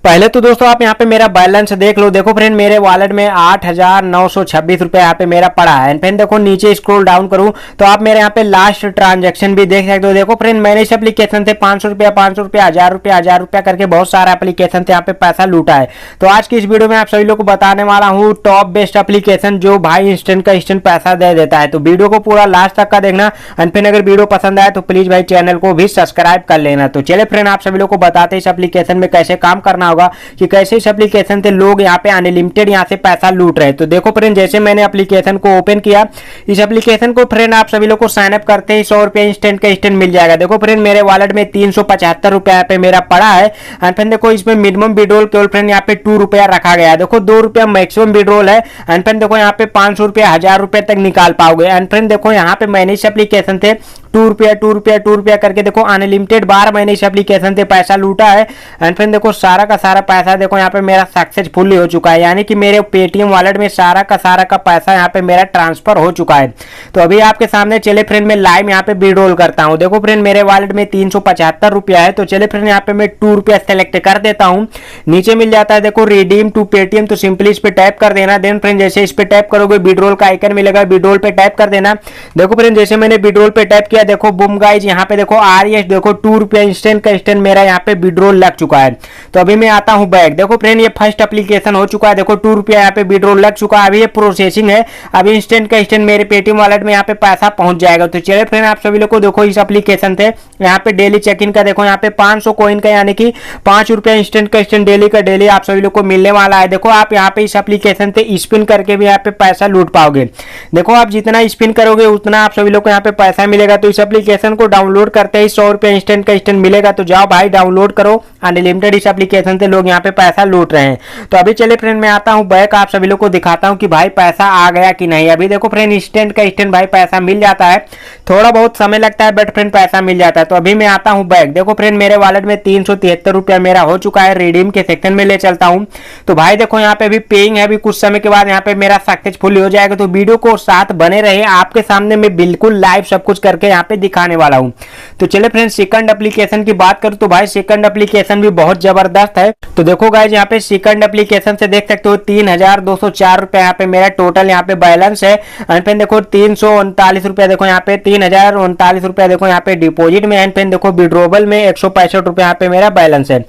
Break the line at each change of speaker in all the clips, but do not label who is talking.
पहले तो दोस्तों आप यहाँ पे मेरा बैलेंस देख लो। देखो फ्रेंड मेरे वॉलेट में 8,926 रुपये यहाँ पे मेरा पड़ा है। फ्रेंड देखो नीचे स्क्रॉल डाउन करूँ तो आप मेरे यहाँ पे लास्ट ट्रांजैक्शन भी देख सकते हो। देखो फ्रेंड मैंने इस एप्लीकेशन से 500 रुपया 500 रुपया 1000 रुपया करके बहुत सारा एप्लीकेशन से यहाँ पे पैसा लूटा है। तो आज की इस वीडियो में आप सभी लोग को बताने वाला हूँ टॉप बेस्ट एप्लीकेशन जो भाई इंस्टेंट का इंस्टेंट पैसा दे देता है। तो वीडियो को पूरा लास्ट तक का देखना। फिर अगर वीडियो पसंद आए तो प्लीज भाई चैनल को भी सब्सक्राइब कर लेना। तो चले फ्रेंड आप सभी लोग को बताते हैं इस एप्लीकेशन में कैसे काम करना होगा कि कैसे इस एप्लीकेशन से लोग यहाँ पे अनलिमिटेड यहाँ से पैसा लूट रहे हैं। तो देखो फ्रेंड जैसे मैंने एप्लीकेशन को ओपन किया, इस एप्लीकेशन को फ्रेंड आप सभी लोग को साइन अप करते ही 100 रुपया इंस्टेंट का इंस्टेंट मिल जाएगा। देखो फ्रेंड मेरे वॉलेट में 375 रुपया यहाँ पे मेरा पड़ा है। एंड फ्रेंड देखो इसमें मिनिमम विड्रॉल केवल फ्रेंड यहाँ पे 2 रुपया रखा गया है। देखो 2 रुपया मैक्सिमम विड्रॉल है। एंड फ्रेंड देखो यहाँ पे 500 रुपया 1000 रुपये तक निकाल पाओगे। एंड फ्रेंड देखो यहाँ पे मैंने इस एप्लीकेशन से 2 रुपया 2 रुपया 2 रुपया करके देखो अनलिमिटेड बार मैंने इस एप्लीकेशन से पैसा लूटा है। एंड फ्रेंड देखो सारा का सारा पैसा देखो यहाँ पे मेरा सक्सेसफुली हो चुका है, यानी कि मेरे पेटीएम वॉलेट में सारा का पैसा यहाँ पे मेरा ट्रांसफर हो चुका है। तो अभी आपके सामने चले फ्रेंड मैं लाइव यहाँ पे विड्रॉल करता हूँ। देखो फ्रेंड मेरे वॉलेट में 375 रुपया है। तो चले फ्रेंड यहाँ पे मैं 2 रुपया सेलेक्ट कर देता हूँ। नीचे मिल जाता है देखो रिडीम टू पेटीएम, तो सिंपली इस पे टैप कर देना। देन फ्रेंड जैसे इस पे टैप करोगे विड्रॉल का आइकन मिलेगा, विड्रॉल पे टैप कर देना। देखो फ्रेंड जैसे मैंने विड्रॉल पे टैप किया, देखो बूम गाइज यहाँ पे देखो RS देखो 2 रुपया इंस्टेंट का इंस्टेंट मेरा यहाँ पे विड्रॉल लग चुका है। तो अभी मैं आता हूँ बैक। देखो फ्रेंड ये फर्स्ट एप्लीकेशन हो चुका है। देखो 2 रुपया यहाँ पे विड्रॉल लग चुका है। अभी ये प्रोसेसिंग है, अभी इंस्टेंट का इंस्टेंट मेरे पेटीएम वॉलेट में यहाँ पे पैसा पहुंच जाएगा। तो चलिए फ्रेंड आप सभी लोग को देखो इस एप्लीकेशन से यहाँ पे डेली चेक इन का देखो यहाँ पे 500 कॉइन का यानी कि 5 रुपया इंस्टेंट का इंस्टेंट डेली का डेली आप सभी लोग को मिलने वाला है। देखो आप यहाँ पे इस एप्लीकेशन से स्पिन करके भी यहाँ पे पैसा लूट पाओगे। देखो आप जितना स्पिन करोगे उतना आप सभी लोग को यहाँ पे पैसा मिलेगा। तो इस एप्लीकेशन को डाउनलोड करते ही 100 रुपया इंस्टेंट का इंस्टेंट मिलेगा। तो जाओ भाई डाउनलोड करो, अनलिमिटेड इस एप्लीकेशन से लोग यहाँ पे पैसा लूट रहे हैं। तो अभी चले फ्रेंड मैं आता हूँ बैक, आप सभी लोग को दिखाता हूँ कि भाई पैसा आ गया कि नहीं। अभी देखो फ्रेंड इंस्टेंट का इंस्टेंट भाई पैसा मिल जाता है, थोड़ा बहुत समय लगता है बट फ्रेंड पैसा मिल जाता है। तो अभी मैं आता हूँ बैक। देखो फ्रेंड मेरे वॉलेट में 373 रुपया मेरा हो चुका है। रिडीम के सेक्शन में ले चलता हूँ। तो भाई देखो यहाँ पे अभी पेइंग है, अभी कुछ समय के बाद यहाँ पे मेरा सक्सेसफुल हो जाएगा। तो वीडियो को साथ बने रहे, आपके सामने मैं बिल्कुल लाइव सब कुछ करके यहाँ पे दिखाने वाला हूँ। तो चले फ्रेंड सेकंड एप्लीकेशन की बात करूँ तो भाई सेकंड एप्लीकेशन भी बहुत जबरदस्त है। तो देखो गाइज यहाँ पे सेकंड एप्लीकेशन से देख सकते हो 3204 रुपया यहाँ पे मेरा टोटल यहाँ पे बैलेंस है। एंड फिर देखो 339 रुपया देखो यहाँ पे 3039 रुपया देखो यहाँ पे डिपॉजिट में। एंड फिर देखो विड्रोबल में 165 रुपया यहाँ पे मेरा बैलेंस है।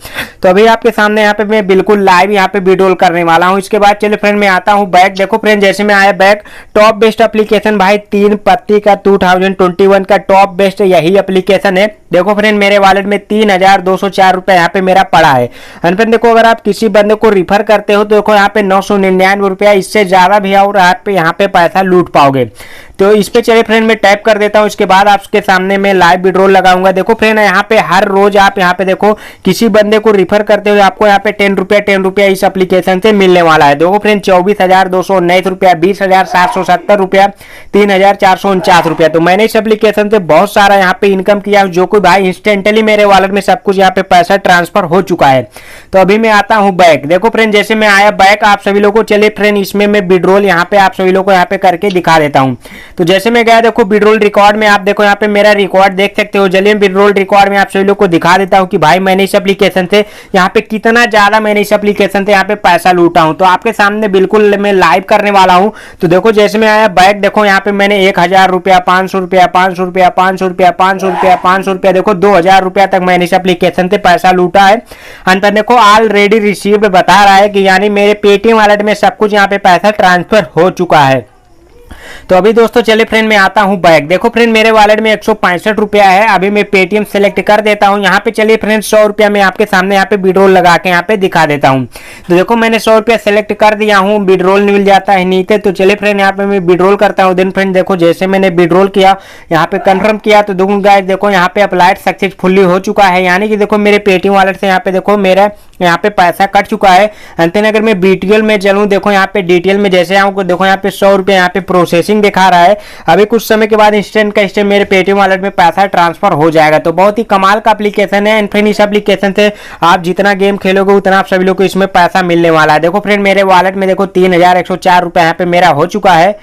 तो अभी आपके सामने यहाँ पे मैं बिल्कुल लाइव यहाँ पे विड्रॉल करने वाला हूँ। इसके बाद चलिए फ्रेंड मैं आता हूँ बैक। देखो फ्रेंड जैसे मैं आया बैक, टॉप बेस्ट एप्लीकेशन भाई 3 पत्ती का 2021 का टॉप बेस्ट यही एप्लीकेशन है। देखो फ्रेंड मेरे वॉलेट में 3204 रुपया यहाँ पे मेरा पड़ा है। एंड फिर देखो अगर आप किसी बंदे को रिफर करते हो तो देखो यहाँ पे 999 रुपया, इससे ज्यादा भी और आप यहाँ पे पैसा लूट पाओगे। तो इस पे चलिए फ्रेंड मैं टैप कर देता हूँ। इसके बाद आपके सामने मैं लाइव विड्रॉल लगाऊंगा। देखो फ्रेंड यहाँ पे हर रोज आप यहाँ पे देखो किसी बंदे को रिफर करते हो आपको यहाँ पे 10 रुपया इस एप्लीकेशन से मिलने वाला है। देखो फ्रेंड 24,219 रुपया, 20,770 रुपया, 3,449 रुपया। तो मैंने इस एप्लीकेशन से बहुत सारा यहाँ पे इनकम किया, जो कि भाई इंस्टेंटली मेरे वॉलेट में सब कुछ यहाँ पे पैसा ट्रांसफर हो चुका है। तो अभी मैं आता हूँ बैक। देखो फ्रेंड जैसे मैं आया बैक, आप सभी लोग को चलिए फ्रेंड इसमें मैं विड्रॉल यहाँ पे आप सभी लोग को यहाँ पे करके दिखा देता हूँ। तो जैसे मैं गया देखो विड्रॉल रिकॉर्ड में, आप देखो यहाँ पे मेरा रिकॉर्ड देख सकते हो। चलिए विड्रॉल रिकॉर्ड में आप सभी लोग को दिखा देता हूँ कि भाई मैंने इस एप्लीकेशन से यहाँ पे कितना ज्यादा मैंने इस एप्लीकेशन से यहाँ पे पैसा लूटा हूँ। तो आपके सामने बिल्कुल मैं लाइव करने वाला हूँ। तो देखो जैसे मैं आया बैक, देखो यहाँ पे मैंने 1000 रुपया, 500 रुपया, 500 रुपया, 500 रुपया, 500 रुपया, 500 रुपया, देखो 2000 रुपया तक मैंने इस एप्लीकेशन से पैसा लूटा है। अंत देखो ऑलरेडी रिसीव्ड बता रहा है कि यानी मेरे पेटीएम वॉलेट में सब कुछ यहाँ पे पैसा ट्रांसफर हो चुका है। तो अभी दोस्तों चलिए फ्रेंड मैं आता हूं बैक। देखो फ्रेंड मेरे वॉलेट में 165 रुपया है। अभी मैं पेटीएम सेलेक्ट कर देता हूं। यहाँ पे चलिए फ्रेंड 100 रुपया मैं आपके सामने यहाँ पे विड्रॉल लगा के यहाँ पे दिखा देता हूं। तो देखो मैंने 100 रुपया सेलेक्ट कर दिया हूँ, विड्रॉल मिल जाता है नीचे। तो चलिए फ्रेंड यहाँ पे मैं विड्रॉल करता हूँ। देन फ्रेंड देखो जैसे मैंने विड्रॉल किया, यहाँ पे कंफर्म किया, तो देखो गाइस देखो यहाँ पे अप्लाइड सक्सेसफुली हो चुका है। यानी कि देखो मेरे पेटीएम वॉलेट से यहाँ पे देखो मेरा यहाँ पे पैसा कट चुका है। अंतन अगर मैं डिटेल में चलूँ, देखो यहाँ पे डिटेल में जैसे आऊँ, देखो यहाँ पे 100 रुपया यहाँ पे प्रोसेसिंग दिखा रहा है। अभी कुछ समय के बाद इंस्टेंट का इंस्टेंट मेरे पेटीएम वॉलेट में पैसा ट्रांसफर हो जाएगा। तो बहुत ही कमाल का एप्लीकेशन है। फ्रेंड इस एप्लीकेशन से आप जितना गेम खेलोगे उतना आप सभी लोग को इसमें पैसा मिलने वाला है। देखो फ्रेंड मेरे वॉलेट में देखो 3104 रुपया यहाँ पे मेरा हो चुका है।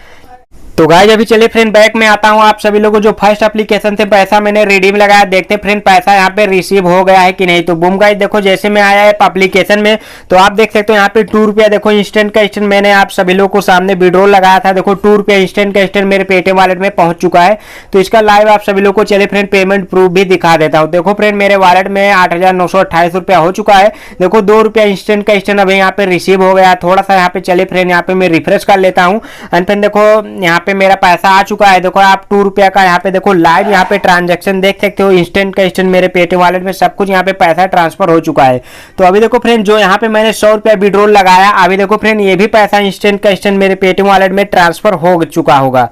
तो गाइस अभी चलिए फ्रेंड बैक में आता हूँ। आप सभी लोगों जो फर्स्ट एप्लीकेशन से पैसा मैंने रिडीम लगाया, देखते फ्रेंड पैसा यहाँ पे रिसीव हो गया है कि नहीं। तो बूम गाइस देखो जैसे मैं आया है एप्लीकेशन में तो आप देख सकते हो यहाँ पे 2 रुपया देखो इंस्टेंट का इंस्टेंट मैंने आप सभी लोगों को सामने विड्रॉल लगाया था। देखो 2 रुपया इंस्टेंट का इंस्टेंट मेरे पेटीएम वॉलेट में पहुंच चुका है। तो इसका लाइव आप सभी लोगों को चलिए फ्रेंड पेमेंट प्रूफ भी दिखा देता हूँ। देखो फ्रेंड मेरे वॉलेट में 8,928 रुपया हो चुका है। देखो 2 रुपया इंस्टेंट का इंस्टेंट अभी यहाँ पे रिसीव हो गया। थोड़ा सा यहाँ पे चलिए फ्रेंड यहाँ पे मैं रिफ्रेश कर लेता हूँ एंड फिर देखो यहाँ पे मेरा पैसा आ चुका है। देखो आप 2 रुपया का यहाँ पे देखो लाइव यहाँ पे ट्रांजैक्शन देख सकते हो। इंस्टेंट का इंस्टेंट मेरे पेटीएम वॉलेट में सब कुछ यहाँ पे पैसा ट्रांसफर हो चुका है। तो अभी देखो फ्रेंड जो यहाँ पे मैंने 100 रुपया विड्रॉल लगाया, अभी देखो फ्रेंड ये भी पैसा इंस्टेंट का इंस्टेंट मेरे पेटीएम वॉलेट में ट्रांसफर हो चुका होगा।